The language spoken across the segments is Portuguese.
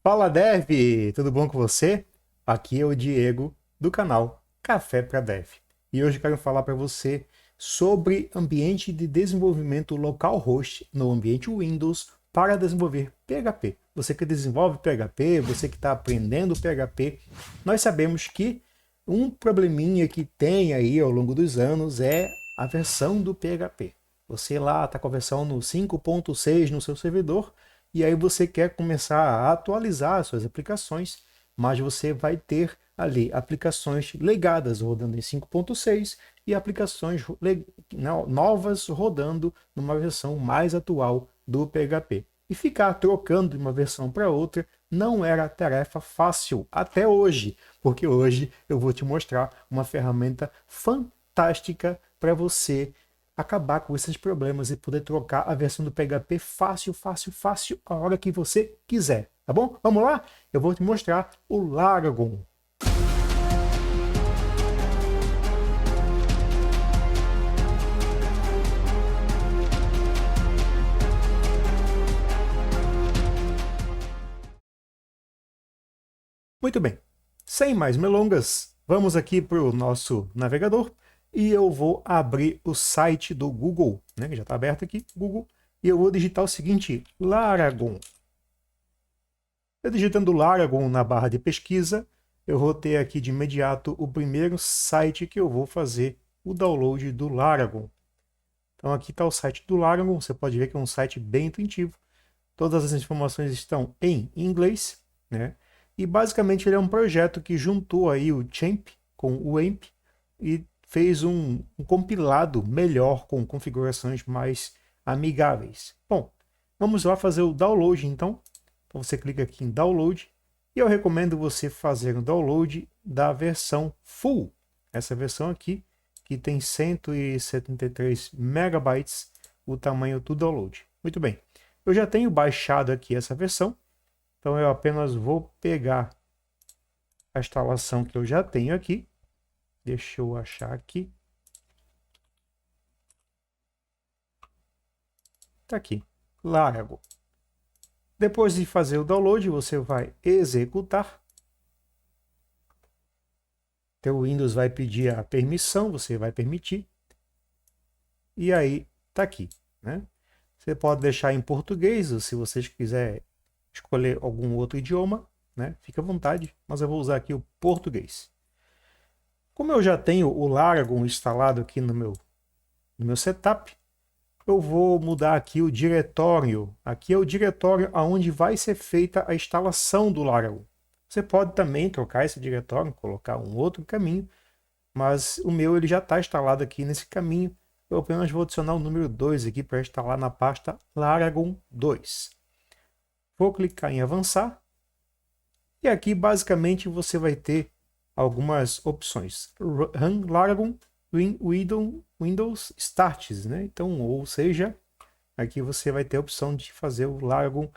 Fala Dev, tudo bom com você? Aqui é o Diego do canal Café para Dev. E hoje eu quero falar para você sobre ambiente de desenvolvimento localhost no ambiente Windows para desenvolver PHP. Você que desenvolve PHP, você que está aprendendo PHP, nós sabemos que um probleminha que tem aí ao longo dos anos é a versão do PHP. Você lá está com a versão no 5.6 no seu servidor, e aí você quer começar a atualizar as suas aplicações, mas você vai ter ali aplicações legadas rodando em 5.6 e aplicações novas rodando numa versão mais atual do PHP. E ficar trocando de uma versão para outra não era tarefa fácil até hoje, porque hoje eu vou te mostrar uma ferramenta fantástica para você acabar com esses problemas e poder trocar a versão do PHP fácil, fácil, fácil, a hora que você quiser, tá bom? Vamos lá? Eu vou te mostrar o Laragon. Muito bem, sem mais melongas, vamos aqui para o nosso navegador e eu vou abrir o site do Google, né, que já está aberto aqui, Google, e eu vou digitar o seguinte, Laragon. Eu digitando Laragon na barra de pesquisa, eu vou ter aqui de imediato o primeiro site que eu vou fazer o download do Laragon. Então aqui está o site do Laragon, você pode ver que é um site bem intuitivo. Todas as informações estão em inglês, né? E basicamente ele é um projeto que juntou aí o Champ com o AMP e fez um compilado melhor com configurações mais amigáveis. Bom, vamos lá fazer o download então. Então você clica aqui em download e eu recomendo você fazer o download da versão full. Essa versão aqui que tem 173 megabytes o tamanho do download. Muito bem. Eu já tenho baixado aqui essa versão, então eu apenas vou pegar a instalação que eu já tenho aqui. Deixa eu achar aqui. Está aqui, Laragon. Depois de fazer o download, você vai executar. Teu Windows vai pedir a permissão, você vai permitir. E aí, está aqui, né? Você pode deixar em português, ou se vocês quiserem escolher algum outro idioma, né? Fica à vontade, mas eu vou usar aqui o português. Como eu já tenho o Laragon instalado aqui no meu setup, eu vou mudar aqui o diretório. Aqui é o diretório onde vai ser feita a instalação do Laragon. Você pode também trocar esse diretório, colocar um outro caminho, mas o meu ele já está instalado aqui nesse caminho. Eu apenas vou adicionar o número 2 aqui para instalar na pasta Laragon 2. Vou clicar em avançar. E aqui basicamente você vai ter algumas opções. Run Laragon Windows Starts, né? Então, ou seja, aqui você vai ter a opção de fazer o Laragon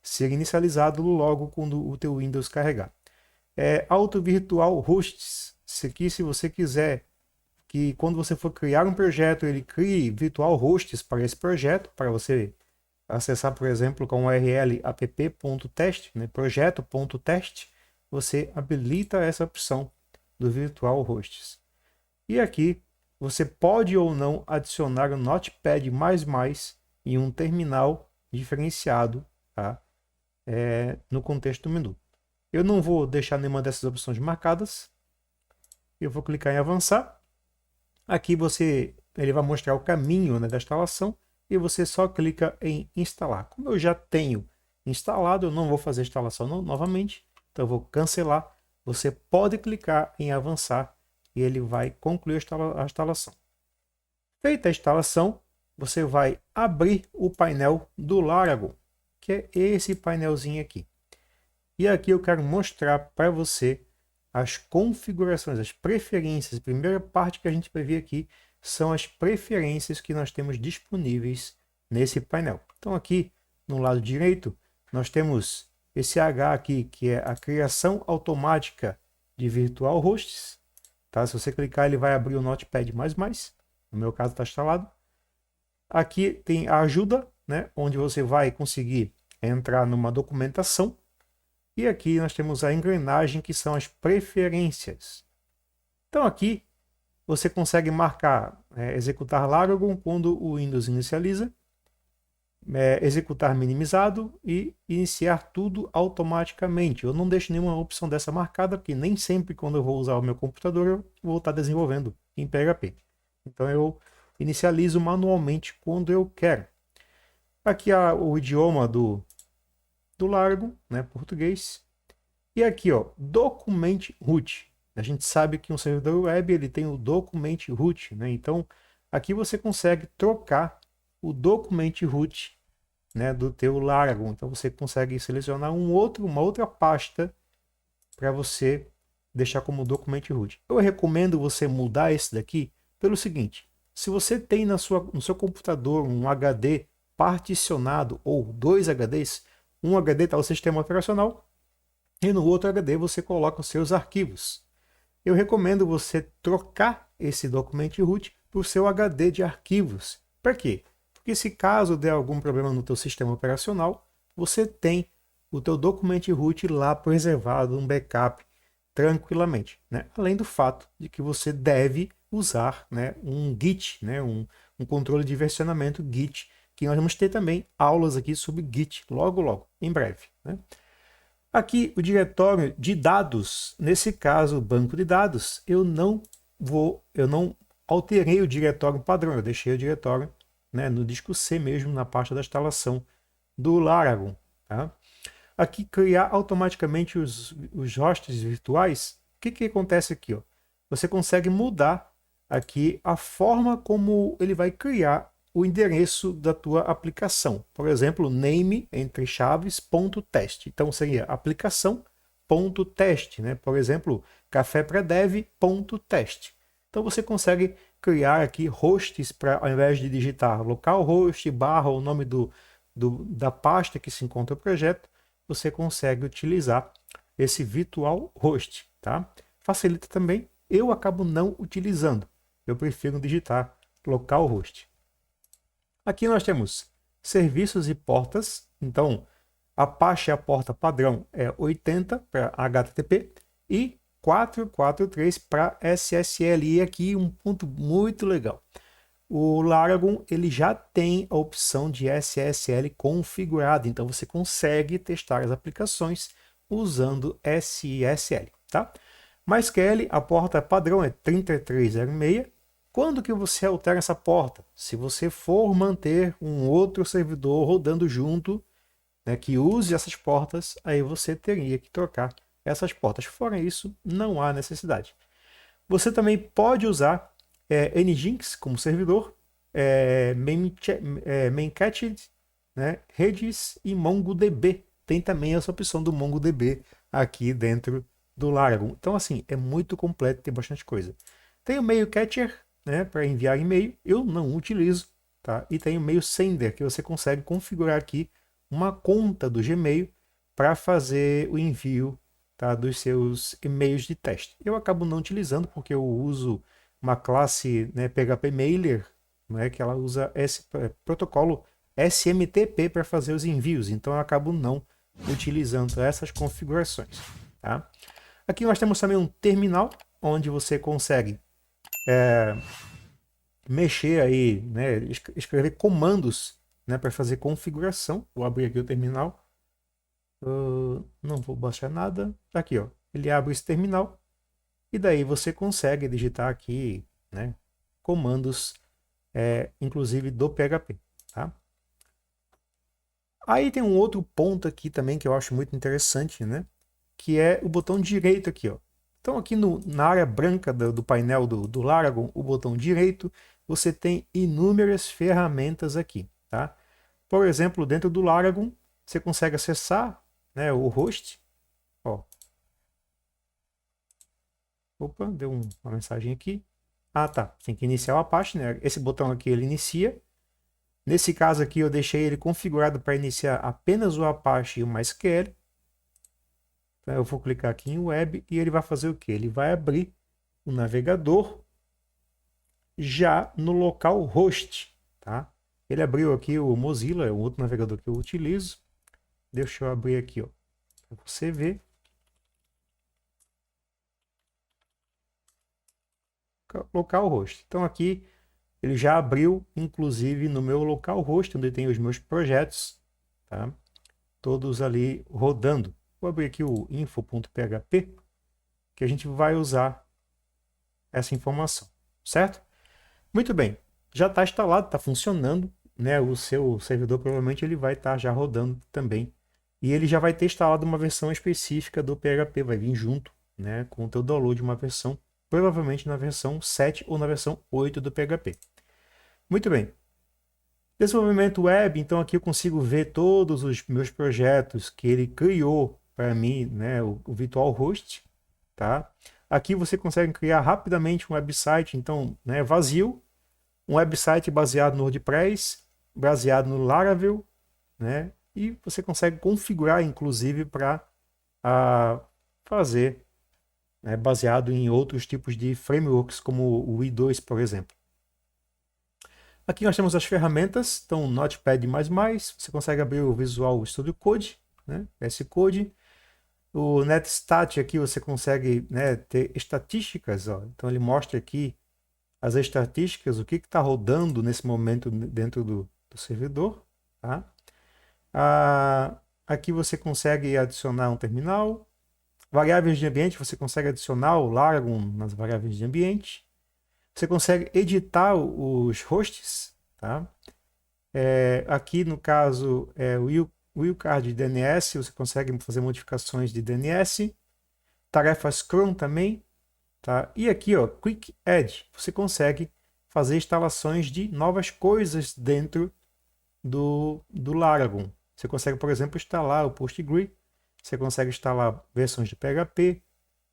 ser inicializado logo quando o teu Windows carregar. Auto Virtual Hosts. Isso aqui, se você quiser que quando você for criar um projeto, ele crie virtual hosts para esse projeto, para você acessar, por exemplo, com o URL app.test, né, projeto.test, você habilita essa opção do virtual hosts. E aqui você pode ou não adicionar o Notepad++ em um terminal diferenciado, tá? No contexto do menu. Eu não vou deixar nenhuma dessas opções marcadas. Eu vou clicar em avançar. Aqui ele vai mostrar o caminho, né, da instalação e você só clica em instalar. Como eu já tenho instalado, eu não vou fazer a instalação novamente, então eu vou cancelar. Você pode clicar em avançar e ele vai concluir a instalação. Feita a instalação, você vai abrir o painel do Laragon, que é esse painelzinho aqui. E aqui eu quero mostrar para você as configurações, as preferências. A primeira parte que a gente vai ver aqui são as preferências que nós temos disponíveis nesse painel. Então aqui no lado direito nós temos esse H aqui, que é a criação automática de virtual hosts. Tá? Se você clicar, ele vai abrir o Notepad++. No meu caso está instalado. Aqui tem a ajuda, né? Onde você vai conseguir entrar numa documentação. E aqui nós temos a engrenagem, que são as preferências. Então aqui você consegue marcar, executar Laragon quando o Windows inicializa, executar minimizado e iniciar tudo automaticamente. Eu não deixo nenhuma opção dessa marcada, porque nem sempre quando eu vou usar o meu computador eu vou estar desenvolvendo em PHP. Então eu inicializo manualmente quando eu quero. Aqui o idioma do Laragon, né, português. E aqui, ó, Document Root. A gente sabe que um servidor web ele tem o Document Root, né? Então aqui você consegue trocar o Document Root, né, do teu Laragon. Então você consegue selecionar uma outra pasta para você deixar como Document Root. Eu recomendo você mudar esse daqui pelo seguinte: se você tem no seu computador um HD particionado ou dois HDs, um HD está o sistema operacional e no outro HD você coloca os seus arquivos. Eu recomendo você trocar esse Document Root para o seu HD de arquivos. Para quê? Porque se caso der algum problema no teu sistema operacional, você tem o teu Document Root lá preservado, um backup, tranquilamente. Né? Além do fato de que você deve usar, né, um Git, né, um controle de versionamento Git, que nós vamos ter também aulas aqui sobre Git logo, em breve. Né? Aqui o diretório de dados, nesse caso banco de dados, eu não alterei o diretório padrão, eu deixei o diretório, né, no disco C mesmo, na pasta da instalação do Laragon. Tá? Aqui criar automaticamente os hosts virtuais. O que acontece aqui? Ó? Você consegue mudar aqui a forma como ele vai criar o endereço da tua aplicação. Por exemplo, name, entre chaves, ponto teste. Então seria aplicação, ponto teste. Né? Por exemplo, café para dev, ponto teste. Então você consegue criar aqui hosts para, ao invés de digitar localhost, barra o nome da pasta que se encontra o projeto, você consegue utilizar esse virtual host. Tá? Facilita também, eu acabo não utilizando. Eu prefiro digitar localhost. Aqui nós temos serviços e portas. Então, Apache a porta padrão é 80 para HTTP e 443 para SSL. E aqui um ponto muito legal. O Laragon ele já tem a opção de SSL configurada, então você consegue testar as aplicações usando SSL, tá? MySQL, a porta padrão é 3306. Quando que você altera essa porta? Se você for manter um outro servidor rodando junto, né, que use essas portas, aí você teria que trocar essas portas. Fora isso, não há necessidade. Você também pode usar Nginx como servidor, Memcached, né, Redis e MongoDB. Tem também essa opção do MongoDB aqui dentro do Laragon. Então, assim, é muito completo, tem bastante coisa. Tem o Mailcatcher, né, para enviar e-mail, eu não utilizo, tá? E tem o Mail Sender, que você consegue configurar aqui uma conta do Gmail para fazer o envio, tá, dos seus e-mails de teste. Eu acabo não utilizando porque eu uso uma classe, né, PHP Mailer, né, que ela usa esse protocolo SMTP para fazer os envios, então eu acabo não utilizando essas configurações. Tá? Aqui nós temos também um terminal, onde você consegue mexer aí, né, escrever comandos, né, para fazer configuração. Vou abrir aqui o terminal. Não vou baixar nada. Aqui, ó, ele abre esse terminal e daí você consegue digitar aqui, né, comandos, inclusive do PHP. Tá? Aí tem um outro ponto aqui também que eu acho muito interessante, né, que é o botão direito aqui, ó. Então aqui na área branca do painel do Laragon, o botão direito, você tem inúmeras ferramentas aqui, tá? Por exemplo, dentro do Laragon, você consegue acessar, né, o host. Ó. Opa, deu uma mensagem aqui. Ah, tá. Tem que iniciar o Apache, né? Esse botão aqui ele inicia. Nesse caso aqui eu deixei ele configurado para iniciar apenas o Apache e o MySQL. Eu vou clicar aqui em Web e ele vai fazer o quê? Ele vai abrir o navegador já no local host. Tá? Ele abriu aqui o Mozilla, é o outro navegador que eu utilizo. Deixa eu abrir aqui, ó, para você ver. Localhost. Então aqui ele já abriu, inclusive no meu localhost, onde tem os meus projetos, tá? Todos ali rodando. Vou abrir aqui o info.php, que a gente vai usar essa informação, certo? Muito bem, já está instalado, está funcionando, né? O seu servidor provavelmente ele vai estar já rodando também. E ele já vai ter instalado uma versão específica do PHP, vai vir junto, né, com o teu download de uma versão, provavelmente na versão 7 ou na versão 8 do PHP. Muito bem. Desenvolvimento web, então aqui eu consigo ver todos os meus projetos que ele criou para mim, né, o Virtual Host, tá? Aqui você consegue criar rapidamente um website, então, né, vazio, um website baseado no WordPress, baseado no Laravel, né? E você consegue configurar, inclusive, para fazer, né, baseado em outros tipos de frameworks, como o i2, por exemplo. Aqui nós temos as ferramentas, então Notepad++, você consegue abrir o Visual Studio Code, né, VS Code. O NetStat aqui você consegue, né, ter estatísticas, ó. Então ele mostra aqui as estatísticas, o que está rodando nesse momento dentro do servidor. Tá? Aqui você consegue adicionar um terminal. Variáveis de ambiente, você consegue adicionar o Laragon nas variáveis de ambiente. Você consegue editar os hosts. Tá? Aqui no caso é o wildcard de DNS, você consegue fazer modificações de DNS. Tarefas cron também. Tá? E aqui, ó, Quick Add, você consegue fazer instalações de novas coisas dentro do Laragon. Você consegue, por exemplo, instalar o PostgreSQL, você consegue instalar versões de PHP,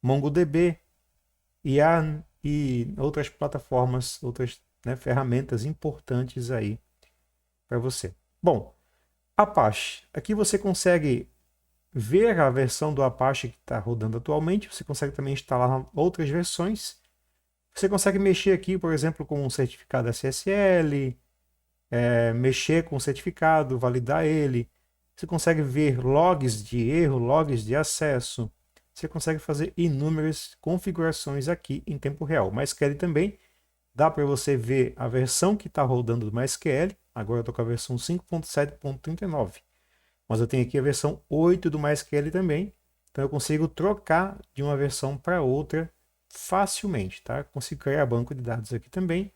MongoDB, Yarn e outras plataformas, outras, né, ferramentas importantes aí para você. Bom, Apache. Aqui você consegue ver a versão do Apache que está rodando atualmente, você consegue também instalar outras versões. Você consegue mexer aqui, por exemplo, com um certificado SSL, mexer com o certificado, validar ele. Você consegue ver logs de erro, logs de acesso. Você consegue fazer inúmeras configurações aqui em tempo real. O MySQL também dá para você ver a versão que está rodando do MySQL. Agora eu estou com a versão 5.7.39. Mas eu tenho aqui a versão 8 do MySQL também. Então eu consigo trocar de uma versão para outra facilmente. Tá? Consigo criar banco de dados aqui também,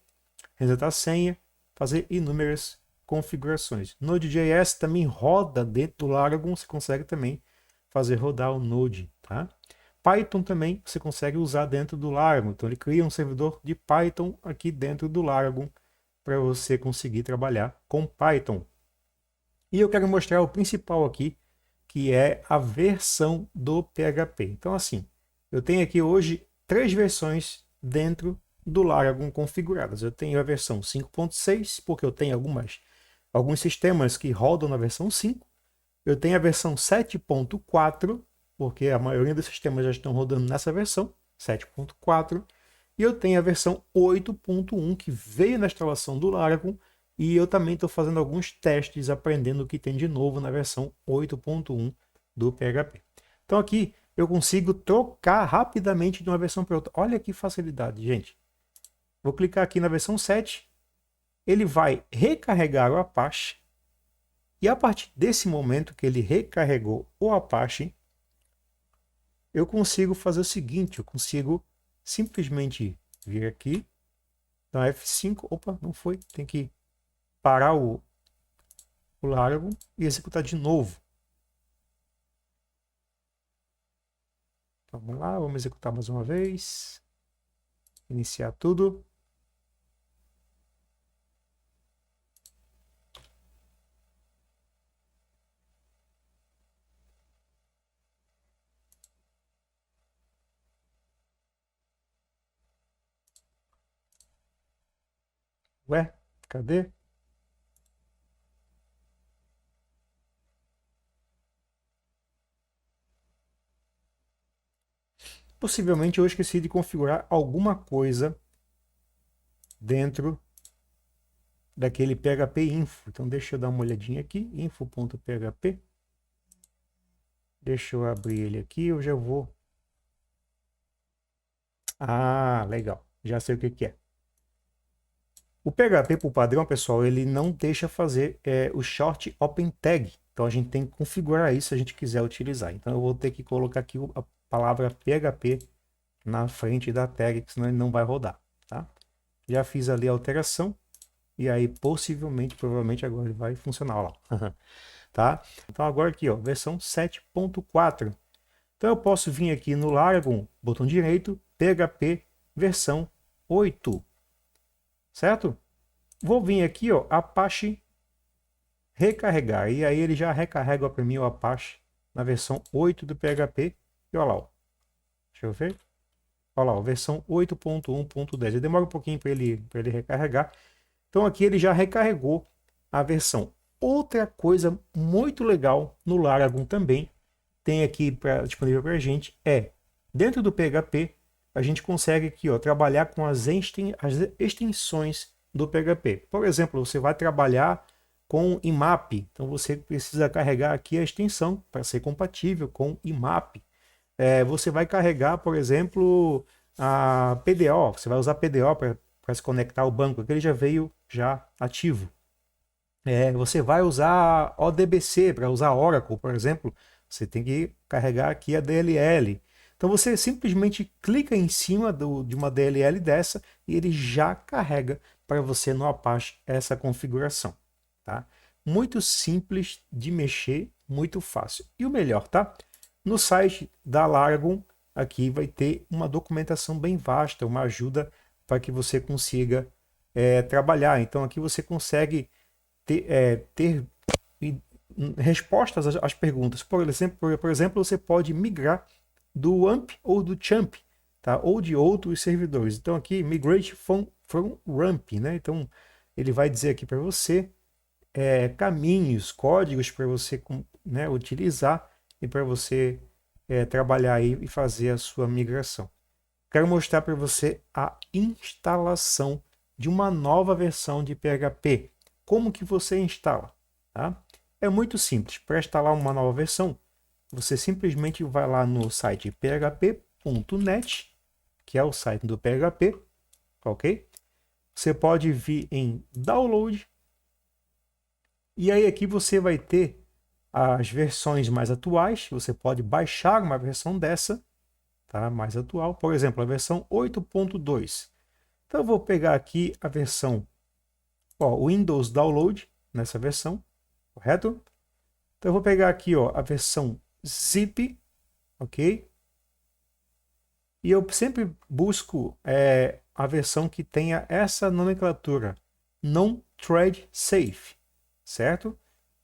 resetar a senha, fazer inúmeras configurações. Node.js também roda dentro do Laragon, você consegue também fazer rodar o Node. Tá? Python também você consegue usar dentro do Laragon. Então ele cria um servidor de Python aqui dentro do Laragon para você conseguir trabalhar com Python. E eu quero mostrar o principal aqui, que é a versão do PHP. Então, assim, eu tenho aqui hoje 3 versões dentro do Laragon configuradas. Eu tenho a versão 5.6, porque eu tenho alguns sistemas que rodam na versão 5. Eu tenho a versão 7.4, porque a maioria dos sistemas já estão rodando nessa versão, 7.4. E eu tenho a versão 8.1, que veio na instalação do Laragon, e eu também estou fazendo alguns testes, aprendendo o que tem de novo na versão 8.1 do PHP. Então aqui eu consigo trocar rapidamente de uma versão para outra. Olha que facilidade, gente. Vou clicar aqui na versão 7. Ele vai recarregar o Apache. E a partir desse momento que ele recarregou o Apache, eu consigo fazer o seguinte. Eu consigo simplesmente vir aqui. Então F5. Opa, não foi. Tem que parar o Laragon e executar de novo. Então, vamos lá, vamos executar mais uma vez. Iniciar tudo. Ué, cadê? Possivelmente eu esqueci de configurar alguma coisa dentro daquele PHP info. Então deixa eu dar uma olhadinha aqui, info.php. Deixa eu abrir ele aqui, eu já vou... Ah, legal. Já sei o que que é. O PHP, por padrão, pessoal, ele não deixa fazer o short open tag. Então a gente tem que configurar isso se a gente quiser utilizar. Então eu vou ter que colocar aqui a palavra PHP na frente da tag, senão ele não vai rodar, tá? Já fiz ali a alteração e aí possivelmente, provavelmente agora ele vai funcionar, ó lá. Tá? Então agora aqui, ó, versão 7.4. Então eu posso vir aqui no Laragon, botão direito, PHP versão 8. Certo? Vou vir aqui, ó, Apache recarregar. E aí ele já recarrega para mim o Apache na versão 8 do PHP. E olha lá, ó. Deixa eu ver. Olha lá, ó, versão 8.1.10. Demora um pouquinho para ele recarregar. Então aqui ele já recarregou a versão. Outra coisa muito legal no Laragon também tem aqui disponível para a gente dentro do PHP a gente consegue aqui, ó, trabalhar com as extensões do PHP. Por exemplo, você vai trabalhar com IMAP, então você precisa carregar aqui a extensão para ser compatível com IMAP. Você vai carregar, por exemplo, a PDO, você vai usar PDO para se conectar ao banco, aquele já veio já ativo. Você vai usar ODBC para usar Oracle, por exemplo, você tem que carregar aqui a DLL. Então você simplesmente clica em cima de uma DLL dessa e ele já carrega para você no Apache essa configuração. Tá? Muito simples de mexer, muito fácil. E o melhor, tá? No site da Laragon, aqui vai ter uma documentação bem vasta, uma ajuda para que você consiga trabalhar. Então aqui você consegue ter respostas às perguntas. Por exemplo, você pode migrar do AMP ou do CHAMP, tá? Ou de outros servidores. Então aqui, migrate from RAMP, né? Então ele vai dizer aqui para você caminhos, códigos para você, né, utilizar e para você trabalhar aí e fazer a sua migração. Quero mostrar para você a instalação de uma nova versão de PHP. Como que você instala? Tá? É muito simples. Para instalar uma nova versão, você simplesmente vai lá no site php.net, que é o site do PHP, ok? Você pode vir em Download, e aí aqui você vai ter as versões mais atuais. Você pode baixar uma versão dessa, tá? Mais atual. Por exemplo, a versão 8.2. Então eu vou pegar aqui a versão Windows Download, nessa versão, correto? Então eu vou pegar aqui a versão zip, ok? E eu sempre busco a versão que tenha essa nomenclatura, non-thread safe, certo?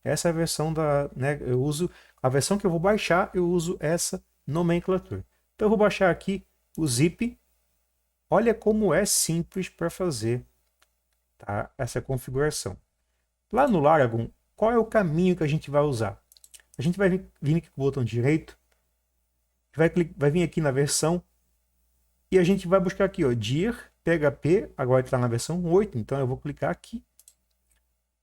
Essa é a versão eu uso, a versão que eu vou baixar, eu uso essa nomenclatura. Então eu vou baixar aqui o zip. Olha como é simples para fazer, tá, essa configuração. Lá no Laragon, qual é o caminho que a gente vai usar? A gente vai vir aqui com o botão direito, vai vir aqui na versão e a gente vai buscar aqui, dir PHP, agora está na versão 8, então eu vou clicar aqui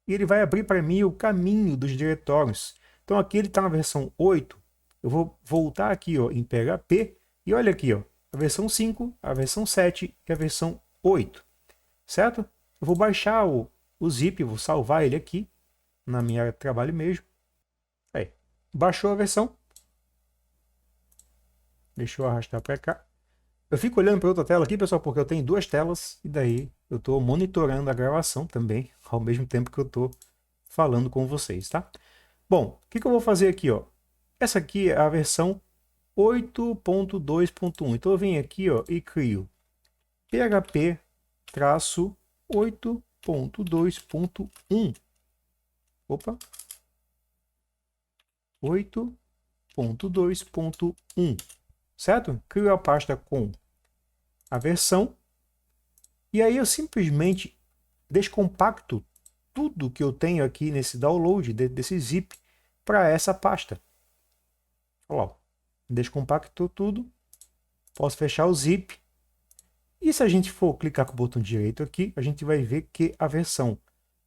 e ele vai abrir para mim o caminho dos diretórios. Então aqui ele está na versão 8, eu vou voltar aqui em PHP e olha aqui, a versão 5, a versão 7 e a versão 8, certo? Eu vou baixar o zip, vou salvar ele aqui na minha trabalho mesmo. Aí, baixou a versão. Deixa eu arrastar para cá. Eu fico olhando para outra tela aqui, pessoal, porque eu tenho duas telas e daí eu estou monitorando a gravação também, ao mesmo tempo que eu estou falando com vocês, tá? Bom, o que eu vou fazer aqui, Essa aqui é a versão 8.2.1. Então eu venho aqui, e crio PHP-8.2.1. Opa! 8.2.1, certo? Crio a pasta com a versão e aí eu simplesmente descompacto tudo que eu tenho aqui nesse download, desse zip, para essa pasta. Olha lá, descompactou tudo, posso fechar o zip e se a gente for clicar com o botão direito aqui, a gente vai ver que a versão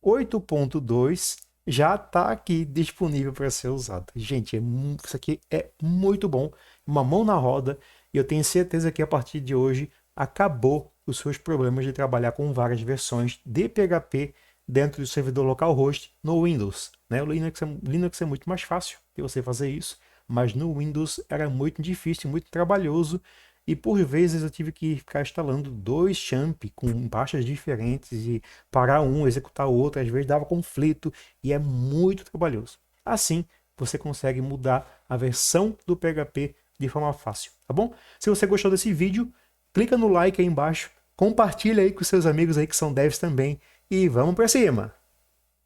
8.2 já está aqui disponível para ser usado. Gente, isso aqui é muito bom, uma mão na roda, e eu tenho certeza que a partir de hoje acabou os seus problemas de trabalhar com várias versões de PHP dentro do servidor localhost no Windows. Né? O Linux é muito mais fácil de você fazer isso, mas no Windows era muito difícil, muito trabalhoso, e por vezes eu tive que ficar instalando dois champ com pastas diferentes e parar um, executar o outro, às vezes dava conflito e é muito trabalhoso. Assim, você consegue mudar a versão do PHP de forma fácil, tá bom? Se você gostou desse vídeo, clica no like aí embaixo, compartilha aí com seus amigos aí que são devs também e vamos para cima!